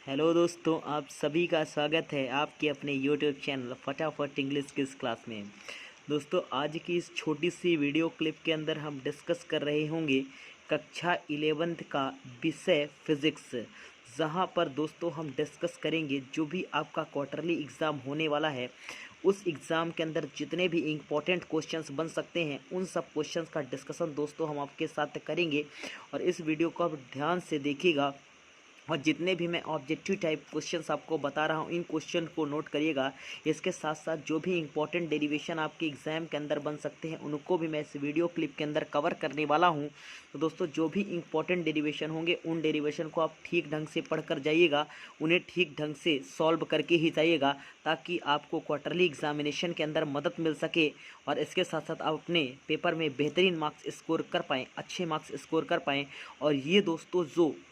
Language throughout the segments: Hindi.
हेलो दोस्तों, आप सभी का स्वागत है आपके अपने यूट्यूब चैनल फटाफट इंग्लिश किस क्लास में। दोस्तों, आज की इस छोटी सी वीडियो क्लिप के अंदर हम डिस्कस कर रहे होंगे कक्षा 11th का विषय फिज़िक्स, जहां पर दोस्तों हम डिस्कस करेंगे जो भी आपका क्वार्टरली एग्ज़ाम होने वाला है उस एग्ज़ाम के अंदर जितने भी इम्पोर्टेंट क्वेश्चंस बन सकते हैं उन सब क्वेश्चंस का डिस्कशन दोस्तों हम आपके साथ करेंगे। और इस वीडियो को आप ध्यान से देखिएगा और जितने भी मैं ऑब्जेक्टिव टाइप क्वेश्चंस आपको बता रहा हूँ इन क्वेश्चन को नोट करिएगा। इसके साथ साथ जो भी इंपॉर्टेंट डेरिवेशन आपके एग्ज़ाम के अंदर बन सकते हैं उनको भी मैं इस वीडियो क्लिप के अंदर कवर करने वाला हूँ। तो दोस्तों, जो भी इंपॉर्टेंट डेरिवेशन होंगे उन डेरिवेशन को आप ठीक ढंग से पढ़ कर जाइएगा, उन्हें ठीक ढंग से सॉल्व करके ही जाइएगा, ताकि आपको क्वार्टरली एग्जामिनेशन के अंदर मदद मिल सके और इसके साथ साथ आप अपने पेपर में बेहतरीन मार्क्स स्कोर कर पाएँ, अच्छे मार्क्स स्कोर कर पाएँ। और ये दोस्तों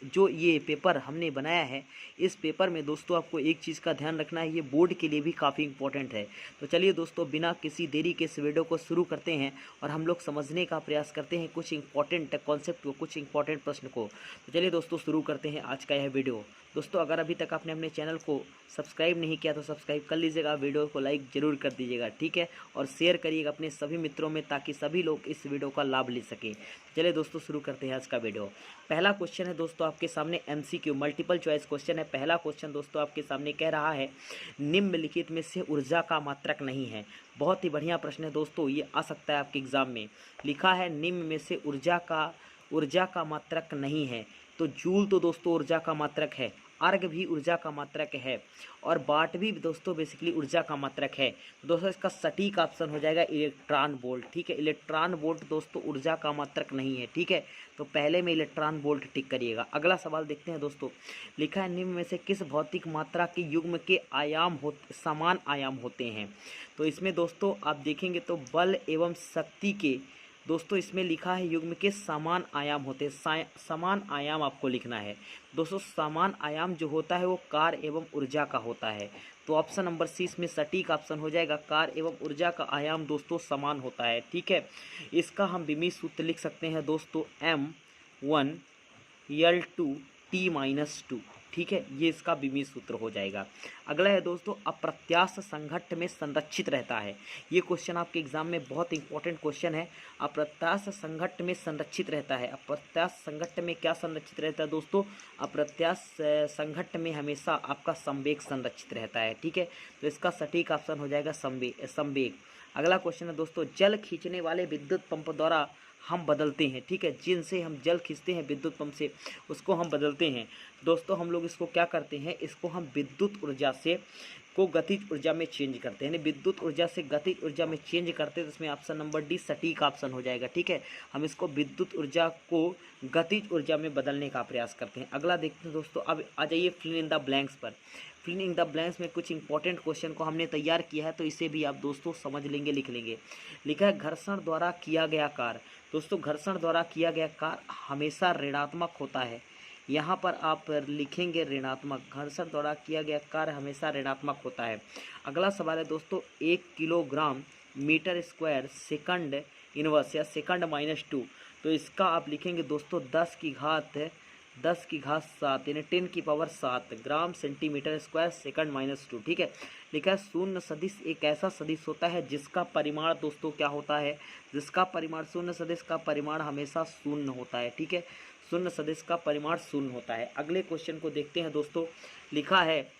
जो ये पेपर हमने बनाया है, इस पेपर में दोस्तों आपको एक चीज़ का ध्यान रखना है, ये बोर्ड के लिए भी काफ़ी इंपॉर्टेंट है। तो चलिए दोस्तों, बिना किसी देरी के इस वीडियो को शुरू करते हैं और हम लोग समझने का प्रयास करते हैं कुछ इंपॉर्टेंट कॉन्सेप्ट को, कुछ इंपॉर्टेंट प्रश्न को। तो चलिए दोस्तों, शुरू करते हैं आज का यह वीडियो। दोस्तों, अगर अभी तक आपने अपने चैनल को सब्सक्राइब नहीं किया तो सब्सक्राइब कर लीजिएगा, वीडियो को लाइक ज़रूर कर दीजिएगा, ठीक है, और शेयर करिएगा अपने सभी मित्रों में ताकि सभी लोग इस वीडियो का लाभ ले सकें। चलिए दोस्तों, शुरू करते हैं आज का वीडियो। पहला क्वेश्चन है दोस्तों आपके सामने एमसीक्यू मल्टीपल चॉइस क्वेश्चन है। पहला क्वेश्चन दोस्तों आपके सामने कह रहा है निम्नलिखित में से ऊर्जा का मात्रक नहीं है। बहुत ही बढ़िया प्रश्न है दोस्तों, ये आ सकता है आपके एग्जाम में। लिखा है निम्न में से ऊर्जा का मात्रक नहीं है। तो जूल तो दोस्तों ऊर्जा का मात्रक है, अर्ग भी ऊर्जा का मात्रक है और वाट भी दोस्तों बेसिकली ऊर्जा का मात्रक है। तो दोस्तों इसका सटीक ऑप्शन हो जाएगा इलेक्ट्रॉन वोल्ट, ठीक है। इलेक्ट्रॉन वोल्ट दोस्तों ऊर्जा का मात्रक नहीं है, ठीक है। तो पहले में इलेक्ट्रॉन वोल्ट टिक करिएगा। अगला सवाल देखते हैं दोस्तों। लिखा है निम्न में से किस भौतिक मात्रा के युग्म के समान आयाम होते हैं। तो इसमें दोस्तों आप देखेंगे तो बल एवं शक्ति के दोस्तों इसमें लिखा है युग्म के समान आयाम होते हैं। समान आयाम आपको लिखना है दोस्तों। समान आयाम जो होता है वो कार्य एवं ऊर्जा का होता है। तो ऑप्शन नंबर सी इसमें सटीक ऑप्शन हो जाएगा। कार्य एवं ऊर्जा का आयाम दोस्तों समान होता है, ठीक है। इसका हम विमीय सूत्र लिख सकते हैं दोस्तों M1L2T-2, ठीक है। ये इसका विमीय सूत्र हो जाएगा। अगला है दोस्तों अप्रत्यास्थ संघट्ट में संरक्षित रहता है। ये क्वेश्चन आपके एग्जाम में बहुत इंपॉर्टेंट क्वेश्चन है। अप्रत्यास्थ संघट्ट में संरक्षित रहता है। अप्रत्यास्थ संघट्ट में क्या संरक्षित रहता है दोस्तों? अप्रत्यास्थ संघट्ट में हमेशा आपका संवेग संरक्षित रहता है, ठीक है। तो इसका सटीक ऑप्शन हो जाएगा संवेग। अगला क्वेश्चन है दोस्तों जल खींचने वाले विद्युत पंप द्वारा हम बदलते हैं, ठीक है। जिनसे हम जल खींचते हैं विद्युत पंप से, उसको हम बदलते हैं दोस्तों। हम लोग इसको क्या करते हैं, इसको हम विद्युत ऊर्जा से को गतिज ऊर्जा में चेंज करते हैं, यानी विद्युत ऊर्जा से गतिज ऊर्जा में चेंज करते हैं। तो इसमें ऑप्शन नंबर डी सटीक ऑप्शन हो जाएगा, ठीक है। हम इसको विद्युत ऊर्जा को गतिज ऊर्जा में बदलने का प्रयास करते हैं। अगला देखते हैं दोस्तों। अब आ जाइए फिल इन द ब्लैंक्स पर। फिल इन द ब्लैंक्स में कुछ इंपॉर्टेंट क्वेश्चन को हमने तैयार किया है, तो इसे भी आप दोस्तों समझ लेंगे, लिख लेंगे। लिखा है घर्षण द्वारा किया गया कार्य। दोस्तों घर्षण द्वारा किया गया कार्य हमेशा ऋणात्मक होता है। यहाँ पर आप लिखेंगे ऋणात्मक। घर्षण द्वारा किया गया कार्य हमेशा ऋणात्मक होता है। अगला सवाल है दोस्तों 1 kilogram metre square second inverse या सेकंड -2। तो इसका आप लिखेंगे दोस्तों 10 की घात 7 यानी 10 की power 7 gram centimetre square second -2, ठीक है। लिखा है शून्य सदिश एक ऐसा सदिश होता है जिसका परिमाण दोस्तों क्या होता है, जिसका परिमाण शून्य सदिश का परिमाण हमेशा शून्य होता है, ठीक है। शून्य सदिश का परिमाण शून्य होता है। अगले क्वेश्चन को देखते हैं दोस्तों। लिखा है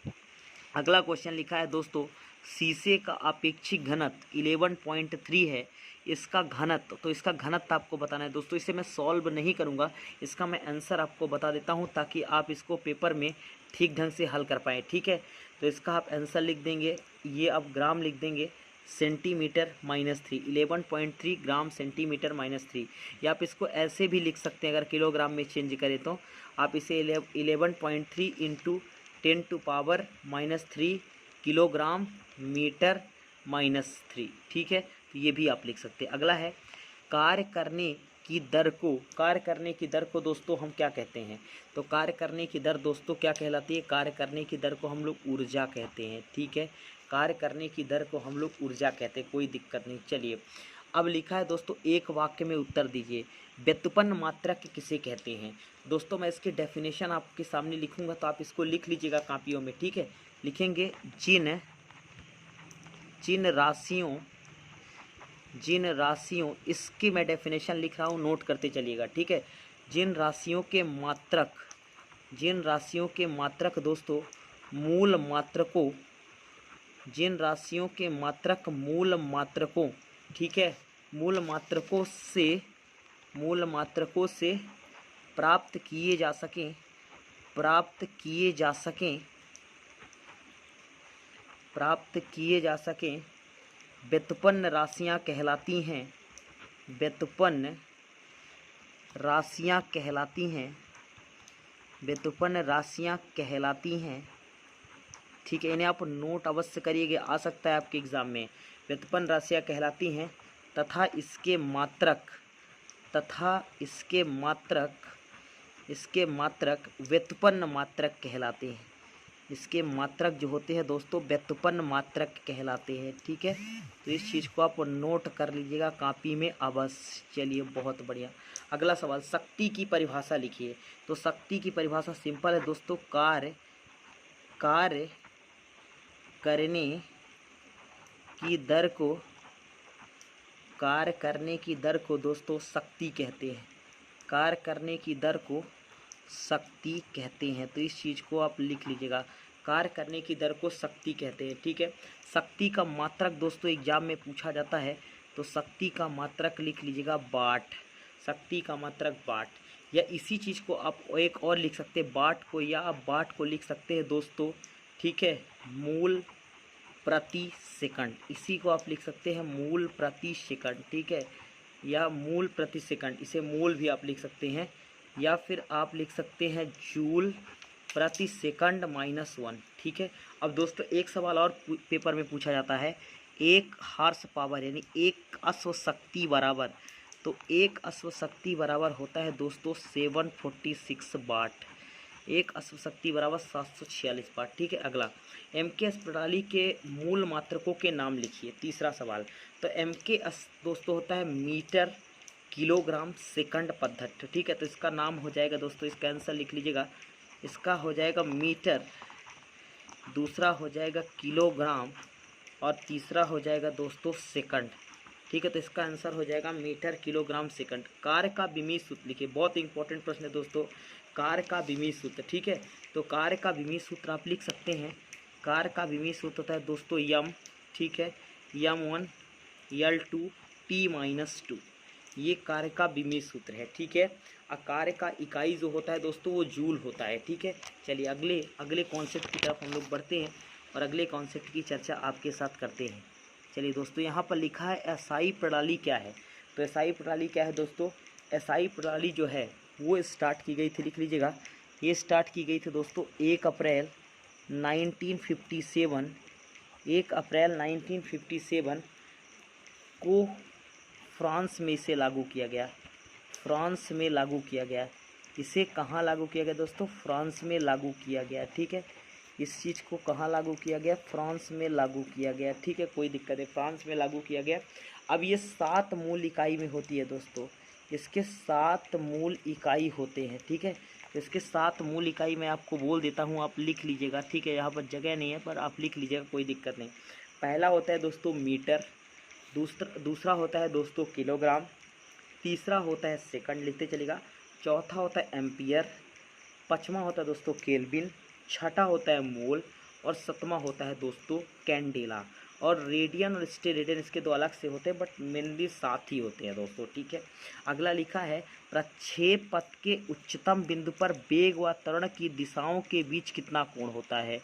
अगला क्वेश्चन लिखा है दोस्तों शीशे का अपेक्षिक घनत्व 11.3 है। इसका घनत्व, तो इसका घनत्व आपको बताना है दोस्तों। इसे मैं सॉल्व नहीं करूंगा, इसका मैं आंसर आपको बता देता हूं ताकि आप इसको पेपर में ठीक ढंग से हल कर पाएँ, ठीक है। तो इसका आप आंसर लिख देंगे, ये आप ग्राम लिख देंगे सेंटीमीटर -3, 11.3 ग्राम सेंटीमीटर -3। या आप इसको ऐसे भी लिख सकते हैं, अगर किलोग्राम में चेंज करें तो आप इसे 11.3 इंटू 10⁻³ किलोग्राम मीटर -3, ठीक है। तो ये भी आप लिख सकते हैं। अगला है कार्य करने की दर को दोस्तों हम क्या कहते हैं। तो कार्य करने की दर दोस्तों क्या कहलाती है? कार्य करने की दर को हम लोग ऊर्जा कहते हैं, ठीक है। कार्य करने की दर को हम लोग ऊर्जा कहते हैं, कोई दिक्कत नहीं। चलिए अब लिखा है दोस्तों, एक वाक्य में उत्तर दीजिए, व्युत्पन्न मात्रक किसे कहते हैं। दोस्तों मैं इसकी डेफिनेशन आपके सामने लिखूंगा, तो आप इसको लिख लीजिएगा कापियों में, ठीक है। लिखेंगे, जिन राशियों, इसकी मैं डेफिनेशन लिख रहा हूँ, नोट करते चलिएगा, ठीक है। जिन राशियों के मात्रक दोस्तों मूल मात्रकों, जिन राशियों के मात्रक मूल मात्रकों, ठीक है, मूल मात्रकों से प्राप्त किए जा सकें व्युत्पन्न राशियां कहलाती हैं, व्युत्पन्न राशियां कहलाती हैं, ठीक है। इन्हें आप नोट अवश्य करिएगा, आ सकता है आपके एग्जाम में। व्युत्पन्न राशियां कहलाती हैं तथा इसके मात्रक व्युत्पन्न मात्रक कहलाते हैं। इसके मात्रक जो होते हैं दोस्तों व्युत्पन्न मात्रक कहलाते हैं, ठीक है। तो इस चीज़ को आप नोट कर लीजिएगा कॉपी में अवश्य। चलिए बहुत बढ़िया। अगला सवाल, शक्ति की परिभाषा लिखिए। तो शक्ति की परिभाषा सिंपल है दोस्तों, कार्य करने की दर को दोस्तों शक्ति कहते हैं। कार्य करने की दर को शक्ति कहते हैं। तो इस चीज़ को आप लिख लीजिएगा, कार्य करने की दर को शक्ति कहते हैं, ठीक है। शक्ति का मात्रक दोस्तों एग्जाम में पूछा जाता है, तो शक्ति का मात्रक लिख लीजिएगा वाट। शक्ति का मात्रक वाट, या इसी चीज़ को आप एक और लिख सकते हैं, वाट को, या आप वाट को लिख सकते हैं दोस्तों, ठीक है, मूल प्रति सेकंड। इसी को आप लिख सकते हैं मूल प्रति सेकंड, ठीक है, या मूल प्रति सेकंड, इसे मूल भी आप लिख सकते हैं, या फिर आप लिख सकते हैं जूल प्रति सेकंड -1, ठीक है। अब दोस्तों एक सवाल और पेपर में पूछा जाता है, एक हॉर्स पावर यानी एक अश्वशक्ति बराबर, तो एक अश्वशक्ति बराबर होता है दोस्तों 746 वाट। एक अश्वशक्ति बराबर 746 वाट, ठीक है। अगला, एमकेएस प्रणाली के मूल मात्रकों के नाम लिखिए। तीसरा सवाल, तो एमकेएस दोस्तों होता है मीटर किलोग्राम सेकंड पद्धति, ठीक है। तो इसका नाम हो जाएगा दोस्तों, इसका आंसर लिख लीजिएगा, इसका हो जाएगा मीटर, दूसरा हो जाएगा किलोग्राम, और तीसरा हो जाएगा दोस्तों सेकंड, ठीक है। तो इसका आंसर हो जाएगा मीटर किलोग्राम सेकंड। कार्य का विमीय सूत्र लिखिए, बहुत इंपॉर्टेंट प्रश्न है दोस्तों, कार्य का विमीय सूत्र, ठीक है। तो कार्य का विमीय सूत्र आप लिख सकते हैं, कार्य का विमीय सूत्र होता है दोस्तों यम, ठीक है, M1 L2 T-2, ये कार्य का विमीय सूत्र है, ठीक है। और कार्य का इकाई जो होता है दोस्तों वो जूल होता है, ठीक है। चलिए अगले कॉन्सेप्ट की तरफ हम लोग बढ़ते हैं और अगले कॉन्सेप्ट की चर्चा आपके साथ करते हैं। चलिए दोस्तों, यहाँ पर लिखा है एसआई प्रणाली क्या है। तो एसआई प्रणाली क्या है दोस्तों, एसआई प्रणाली जो है वो स्टार्ट की गई थी, लिख लीजिएगा, ये स्टार्ट की गई थी दोस्तों 1 अप्रैल 1957 को फ्रांस में इसे लागू किया गया, फ्रांस में लागू किया गया। इसे कहाँ लागू किया गया दोस्तों, फ्रांस में लागू किया गया, ठीक है। इस चीज़ को कहाँ लागू किया गया, फ्रांस में लागू किया गया, ठीक है, कोई दिक्कत है, फ्रांस में लागू किया गया। अब ये 7 मूल इकाई में होती है दोस्तों, इसके 7 मूल इकाई होते हैं, ठीक है। तो इसके 7 मूल इकाई मैं आपको बोल देता हूँ, आप लिख लीजिएगा, ठीक है। यहाँ पर जगह नहीं है पर आप लिख लीजिएगा, कोई दिक्कत नहीं। पहला होता है दोस्तों मीटर, दूसरा होता है दोस्तों किलोग्राम, तीसरा होता है सेकंड, लिखते चलेगा, चौथा होता है एम्पियर, पाँचवा होता है दोस्तों केल्विन, छठा होता है मोल, और सातवां होता है दोस्तों कैंडेला। और रेडियन और स्टेरेडियन इसके दो अलग से होते हैं, बट मेनली 7 ही होते हैं दोस्तों, ठीक है। अगला लिखा है, प्रक्षेप पथ के उच्चतम बिंदु पर वेग व त्वरण की दिशाओं के बीच कितना कोण होता है।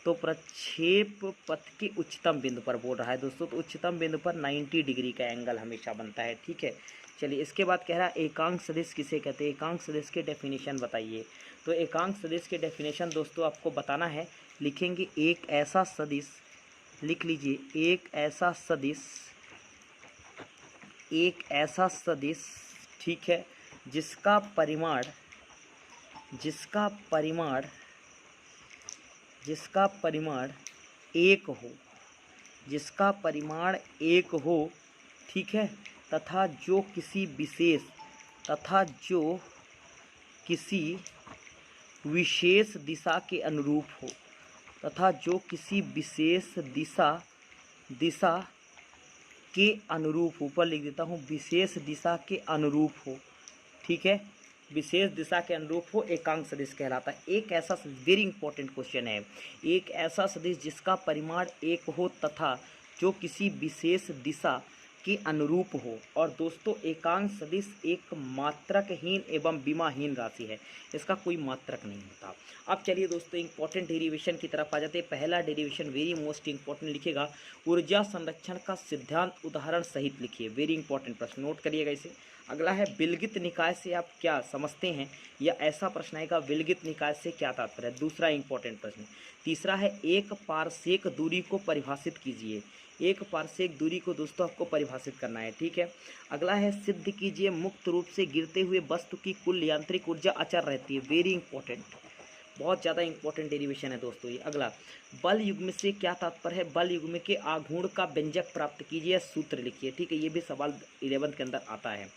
तो प्रक्षेप पथ के उच्चतम बिंदु पर बोल रहा है दोस्तों, तो उच्चतम बिंदु पर 90 डिग्री का एंगल हमेशा बनता है, ठीक है। चलिए इसके बाद कह रहा है एकांक सदिश किसे कहते हैं, एकांक सदिश के डेफिनेशन बताइए। तो एकांक सदिश के डेफिनेशन दोस्तों आपको बताना है, लिखेंगे एक ऐसा सदिश, लिख लीजिए, एक ऐसा सदिश, ठीक है, जिसका परिमाण एक हो, जिसका परिमाण 1 हो, ठीक है, तथा जो किसी विशेष दिशा के अनुरूप हो, तथा जो किसी विशेष दिशा के अनुरूप, ऊपर लिख देता हूँ, विशेष दिशा के अनुरूप हो, ठीक है, विशेष दिशा के अनुरूप हो, एकांक सदिश कहलाता है। एक ऐसा वेरी इंपॉर्टेंट क्वेश्चन है, एक ऐसा सदिश जिसका परिमाण 1 हो तथा जो किसी विशेष दिशा के अनुरूप हो। और दोस्तों एकांक सदिश एक मात्रकहीन एवं विमाहीन राशि है, इसका कोई मात्रक नहीं होता। अब चलिए दोस्तों इंपॉर्टेंट डेरिवेशन की तरफ आ जाते हैं। पहला डेरिवेशन वेरी मोस्ट इंपॉर्टेंट लिखेगा, ऊर्जा संरक्षण का सिद्धांत उदाहरण सहित लिखिए। वेरी इंपॉर्टेंट प्रश्न, नोट करिएगा इसे। अगला है विलगित निकाय से आप क्या समझते हैं, या ऐसा प्रश्न आएगा विलगित निकाय से क्या तात्पर्य है, दूसरा इंपॉर्टेंट प्रश्न। तीसरा है एक पारसेक दूरी को परिभाषित कीजिए। एक पारसेक दूरी को दोस्तों आपको परिभाषित करना है, ठीक है। अगला है सिद्ध कीजिए मुक्त रूप से गिरते हुए वस्तु की कुल यांत्रिक ऊर्जा अचर रहती है। वेरी इंपॉर्टेंट, बहुत ज़्यादा इंपॉर्टेंट डेरिवेशन है दोस्तों ये। अगला बल युग्म से क्या तात्पर्य है, बल युग्म के आघूर्ण का व्यंजक प्राप्त कीजिए, सूत्र लिखिए, ठीक है, ये भी सवाल 11th के अंदर आता है।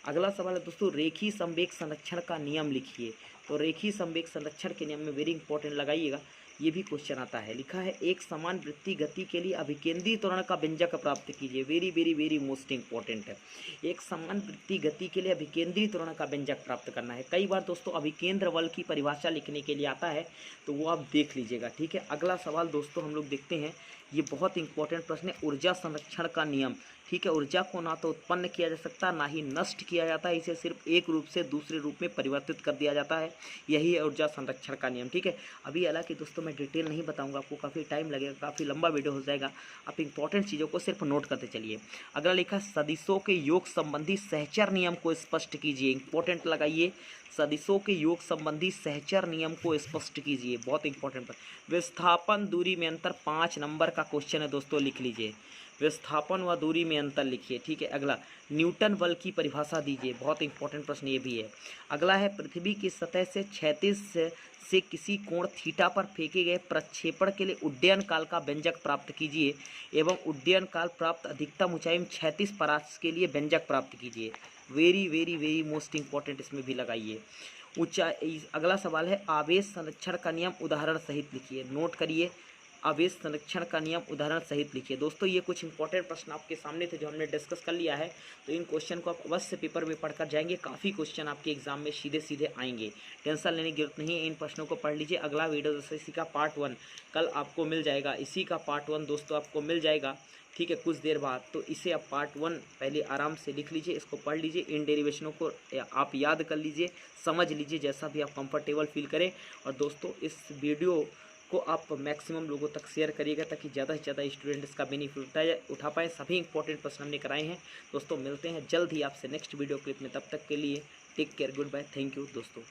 अगला सवाल है दोस्तों रेखीय संवेग संरक्षण का नियम लिखिए। तो रेखीय संवेग संरक्षण के नियम में वेरी इंपॉर्टेंट लगाइएगा, ये भी क्वेश्चन आता है। लिखा है एक समान वृत्तीय गति के लिए अभिकेंद्री त्वरण का व्यंजक प्राप्त कीजिए। Very very very most important है, एक समान वृत्तीय गति के लिए अभिकेंद्री त्वरण का व्यंजक प्राप्त करना है। कई बार दोस्तों अभिकेंद्र बल की परिभाषा लिखने के लिए आता है, तो वो आप देख लीजिएगा, ठीक है। अगला सवाल दोस्तों हम लोग देखते हैं, ये बहुत इंपॉर्टेंट प्रश्न है, ऊर्जा संरक्षण का नियम, ठीक है। ऊर्जा को ना तो उत्पन्न किया जा सकता, ना ही नष्ट किया जाता है, इसे सिर्फ एक रूप से दूसरे रूप में परिवर्तित कर दिया जाता है, यही है ऊर्जा संरक्षण का नियम, ठीक है। अभी हालांकि दोस्तों मैं डिटेल नहीं बताऊंगा, आपको काफ़ी टाइम लगेगा, काफ़ी लंबा वीडियो हो जाएगा, आप इंपॉर्टेंट चीज़ों को सिर्फ नोट करते चलिए। अगला लिखा सदिशों के योग संबंधी सहचर नियम को स्पष्ट कीजिए। इंपॉर्टेंट लगाइए, सदिशों के योग संबंधी सहचर नियम को स्पष्ट कीजिए, बहुत इंपॉर्टेंट। विस्थापन दूरी में अंतर 5 नंबर का क्वेश्चन है दोस्तों, लिख लीजिए, विस्थापन व दूरी में अंतर लिखिए, ठीक है। अगला न्यूटन बल की परिभाषा दीजिए, बहुत इंपॉर्टेंट प्रश्न ये भी है। अगला है पृथ्वी की सतह से क्षैतिज से किसी कोण थीटा पर फेंके गए प्रक्षेपण के लिए उड्डयन काल का व्यंजक प्राप्त कीजिए एवं उड्डयन काल प्राप्त अधिकतम ऊंचाई में क्षैतिज परास के लिए व्यंजक प्राप्त कीजिए। Very very very most important, इसमें भी लगाइए ऊंचाई। अगला सवाल है आवेश संरक्षण का नियम उदाहरण सहित लिखिए, नोट करिए, आवेश संरक्षण का नियम उदाहरण सहित लिखिए। दोस्तों ये कुछ इंपॉर्टेंट प्रश्न आपके सामने थे जो हमने डिस्कस कर लिया है, तो इन क्वेश्चन को आप अवश्य पेपर में पढ़कर जाएंगे, काफ़ी क्वेश्चन आपके एग्जाम में सीधे सीधे आएंगे, टेंशन लेने की जरूरत नहीं है, इन प्रश्नों को पढ़ लीजिए। अगला वीडियो दोस्तों इसी का पार्ट 1 कल आपको मिल जाएगा, इसी का पार्ट 1 दोस्तों आपको मिल जाएगा, ठीक है, कुछ देर बाद। तो इसे आप पार्ट 1 पहले आराम से लिख लीजिए, इसको पढ़ लीजिए, इन डेरिवेशनों को आप याद कर लीजिए, समझ लीजिए, जैसा भी आप कंफर्टेबल फील करें। और दोस्तों इस वीडियो को आप मैक्सिमम लोगों तक शेयर करिएगा ताकि ज़्यादा से ज़्यादा स्टूडेंट इसका बेनिफिट उठा पाए। सभी इंपॉर्टेंट प्रश्न हमने कराए हैं दोस्तों। मिलते हैं जल्द ही आपसे नेक्स्ट वीडियो क्लिप में, तब तक के लिए take care, good bye, thank you दोस्तों।